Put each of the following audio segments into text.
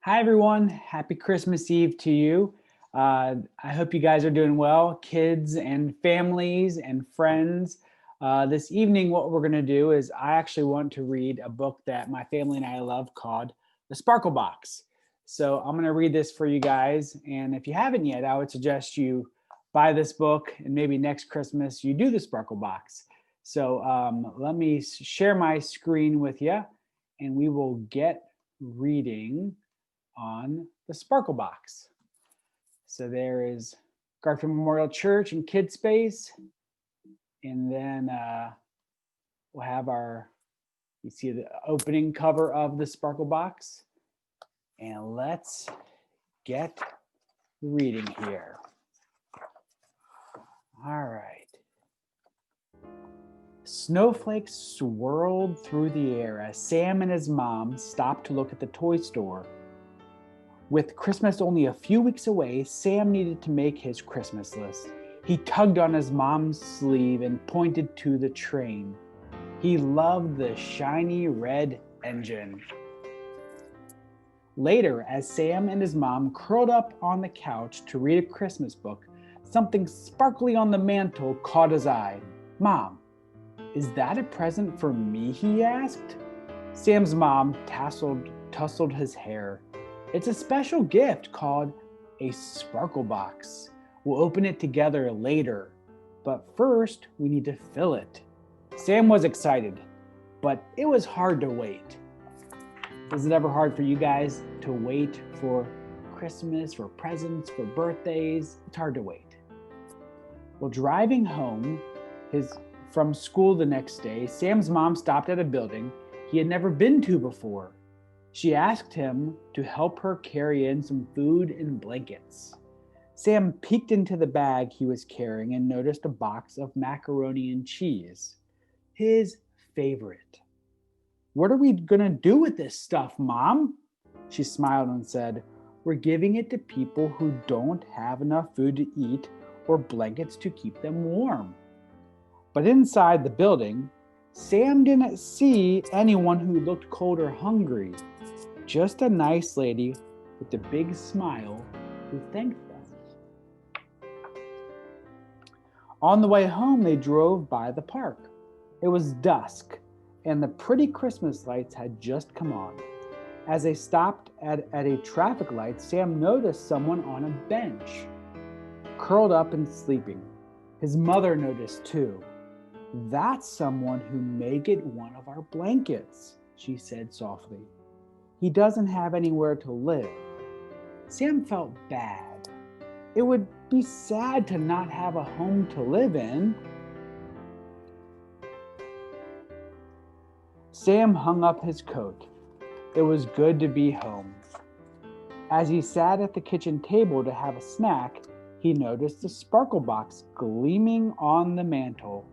Hi, everyone. Happy Christmas Eve to you. I hope you guys are doing well, kids and families and friends. This evening, what we're going to do is I actually want to read a book that my family and I love called The Sparkle Box. So I'm going to read this for you guys. And if you haven't yet, I would suggest you buy this book and maybe next Christmas you do the Sparkle Box. So let me share my screen with you and we will get reading on the Sparkle Box. So there is Garfield Memorial Church and KidzSpace. And then we'll have you see the opening cover of the Sparkle Box. And let's get reading here. All right. Snowflakes swirled through the air as Sam and his mom stopped to look at the toy store. With Christmas only a few weeks away, Sam needed to make his Christmas list. He tugged on his mom's sleeve and pointed to the train. He loved the shiny red engine. Later, as Sam and his mom curled up on the couch to read a Christmas book, something sparkly on the mantle caught his eye. "Mom, is that a present for me?" he asked. Sam's mom tousled his hair. "It's a special gift called a Sparkle Box. We'll open it together later, but first we need to fill it." Sam was excited, but it was hard to wait. Is it ever hard for you guys to wait for Christmas, for presents, for birthdays? It's hard to wait. Well, driving home from school the next day, Sam's mom stopped at a building he had never been to before. She asked him to help her carry in some food and blankets. Sam peeked into the bag he was carrying and noticed a box of macaroni and cheese, his favorite. "What are we going to do with this stuff, Mom?" She smiled and said, "We're giving it to people who don't have enough food to eat or blankets to keep them warm." But inside the building, Sam didn't see anyone who looked cold or hungry. Just a nice lady with a big smile who thanked them. On the way home, they drove by the park. It was dusk, and the pretty Christmas lights had just come on. As they stopped at a traffic light, Sam noticed someone on a bench, curled up and sleeping. His mother noticed too. "That's someone who may get one of our blankets," she said softly. "He doesn't have anywhere to live." Sam felt bad. It would be sad to not have a home to live in. Sam hung up his coat. It was good to be home. As he sat at the kitchen table to have a snack, he noticed the Sparkle Box gleaming on the mantle.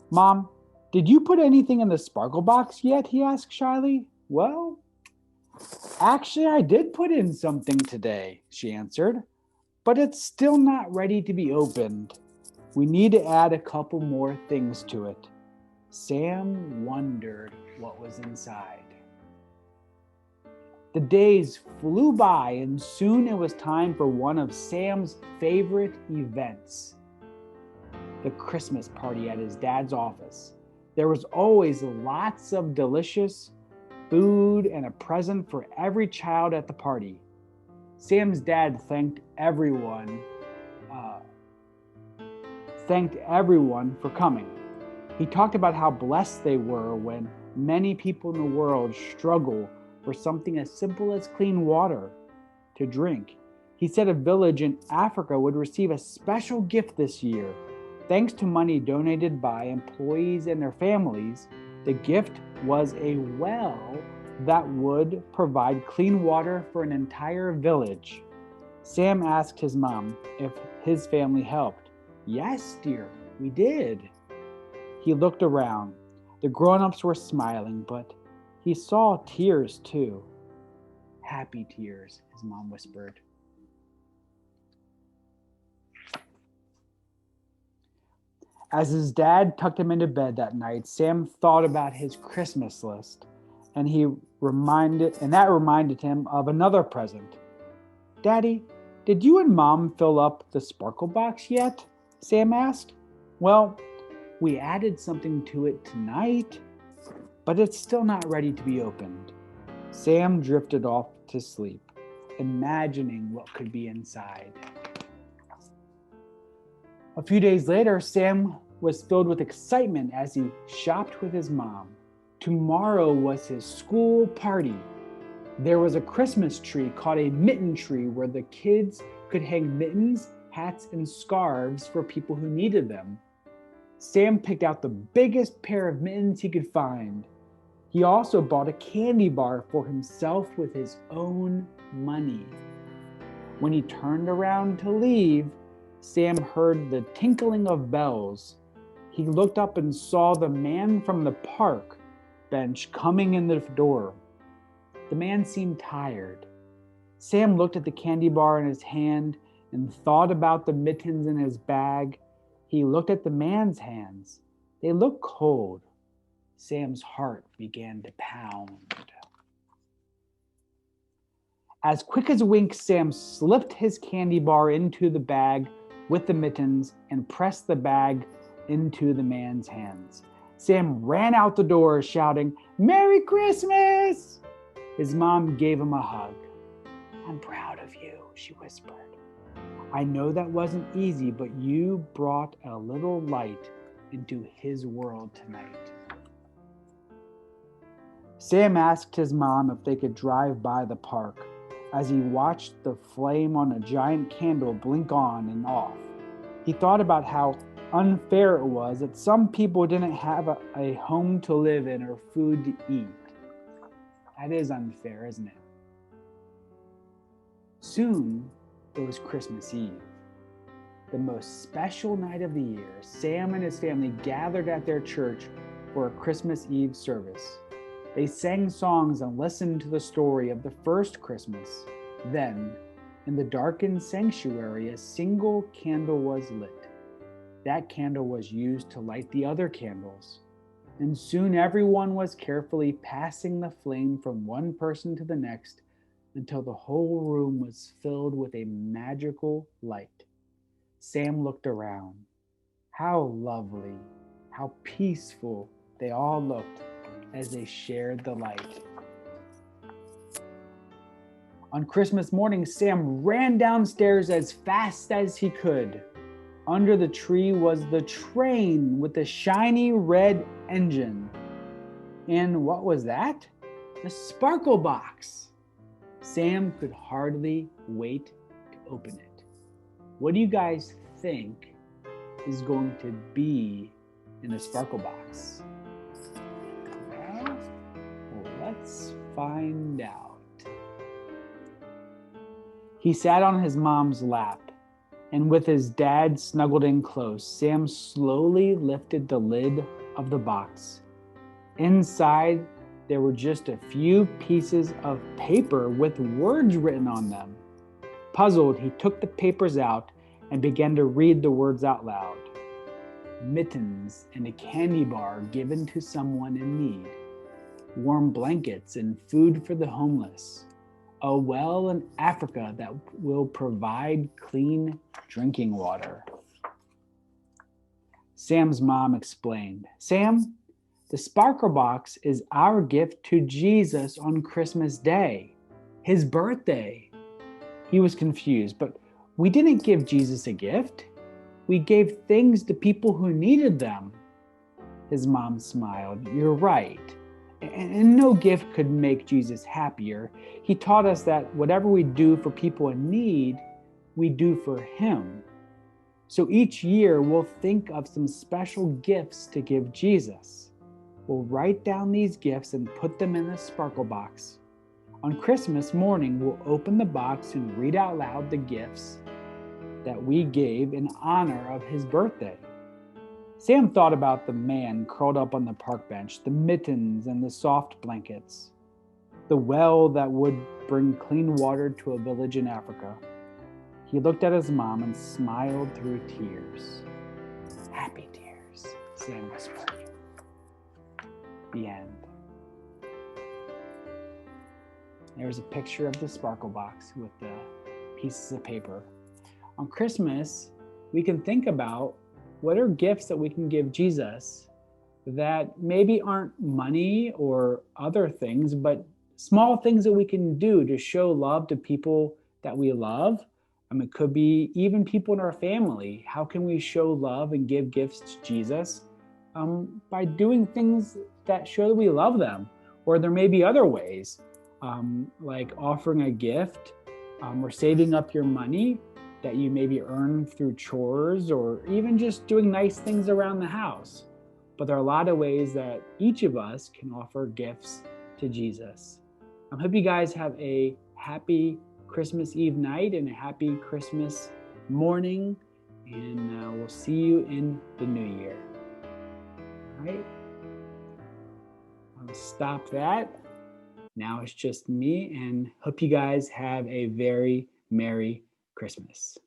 "Mom, did you put anything in the Sparkle Box yet?" he asked shyly. "Well, actually, I did put in something today," she answered, "but it's still not ready to be opened. We need to add a couple more things to it." Sam wondered what was inside. The days flew by, and soon it was time for one of Sam's favorite events, the Christmas party at his dad's office. There was always lots of delicious food and a present for every child at the party. Sam's dad thanked everyone for coming. He talked about how blessed they were when many people in the world struggle for something as simple as clean water to drink. He said a village in Africa would receive a special gift this year. Thanks to money donated by employees and their families, the gift was a well that would provide clean water for an entire village. Sam asked his mom if his family helped. "Yes, dear, we did." He looked around. The grown-ups were smiling, but he saw tears too. "Happy tears," his mom whispered. As his dad tucked him into bed that night, Sam thought about his Christmas list and that reminded him of another present. "Daddy, did you and Mom fill up the sparkle box yet?" Sam asked. "Well, we added something to it tonight, but it's still not ready to be opened." Sam drifted off to sleep, imagining what could be inside. A few days later, Sam was filled with excitement as he shopped with his mom. Tomorrow was his school party. There was a Christmas tree called a mitten tree where the kids could hang mittens, hats, and scarves for people who needed them. Sam picked out the biggest pair of mittens he could find. He also bought a candy bar for himself with his own money. When he turned around to leave, Sam heard the tinkling of bells. He looked up and saw the man from the park bench coming in the door. The man seemed tired. Sam looked at the candy bar in his hand and thought about the mittens in his bag. He looked at the man's hands. They looked cold. Sam's heart began to pound. As quick as a wink, Sam slipped his candy bar into the bag with the mittens and pressed the bag into the man's hands. Sam ran out the door shouting, "Merry Christmas!" His mom gave him a hug. "I'm proud of you," she whispered. "I know that wasn't easy, but you brought a little light into his world tonight." Sam asked his mom if they could drive by the park as he watched the flame on a giant candle blink on and off. He thought about how unfair it was that some people didn't have a home to live in or food to eat. That is unfair, isn't it? Soon, it was Christmas Eve. The most special night of the year. Sam and his family gathered at their church for a Christmas Eve service. They sang songs and listened to the story of the first Christmas. Then, in the darkened sanctuary, a single candle was lit. That candle was used to light the other candles. And soon everyone was carefully passing the flame from one person to the next until the whole room was filled with a magical light. Sam looked around. How lovely, how peaceful they all looked as they shared the light. On Christmas morning, Sam ran downstairs as fast as he could. Under the tree was the train with the shiny red engine. And what was that? The sparkle box. Sam could hardly wait to open it. What do you guys think is going to be in the sparkle box? Well, let's find out. He sat on his mom's lap, and with his dad snuggled in close, Sam slowly lifted the lid of the box. Inside, there were just a few pieces of paper with words written on them. Puzzled, he took the papers out and began to read the words out loud. Mittens and a candy bar given to someone in need. Warm blankets and food for the homeless. A well in Africa that will provide clean drinking water. Sam's mom explained, "Sam, the sparkle box is our gift to Jesus on Christmas Day, his birthday." He was confused, but we didn't give Jesus a gift. We gave things to people who needed them. His mom smiled. "You're right. And no gift could make Jesus happier. He taught us that whatever we do for people in need, we do for him. So each year we'll think of some special gifts to give Jesus. We'll write down these gifts and put them in the sparkle box. On Christmas morning, we'll open the box and read out loud the gifts that we gave in honor of his birthday." Sam thought about the man curled up on the park bench, the mittens and the soft blankets, the well that would bring clean water to a village in Africa. He looked at his mom and smiled through tears. "Happy tears," Sam whispered. The end. There's a picture of the sparkle box with the pieces of paper. On Christmas, we can think about what are gifts that we can give Jesus that maybe aren't money or other things, but small things that we can do to show love to people that we love. It could be even people in our family. How can we show love and give gifts to Jesus? By doing things that show that we love them. Or there may be other ways, like offering a gift or saving up your money that you maybe earn through chores, or even just doing nice things around the house. But there are a lot of ways that each of us can offer gifts to Jesus. I hope you guys have a happy Christmas Eve night and a happy Christmas morning, and we'll see you in the new year. All right, I'll stop that. Now it's just me, and hope you guys have a very Merry Christmas.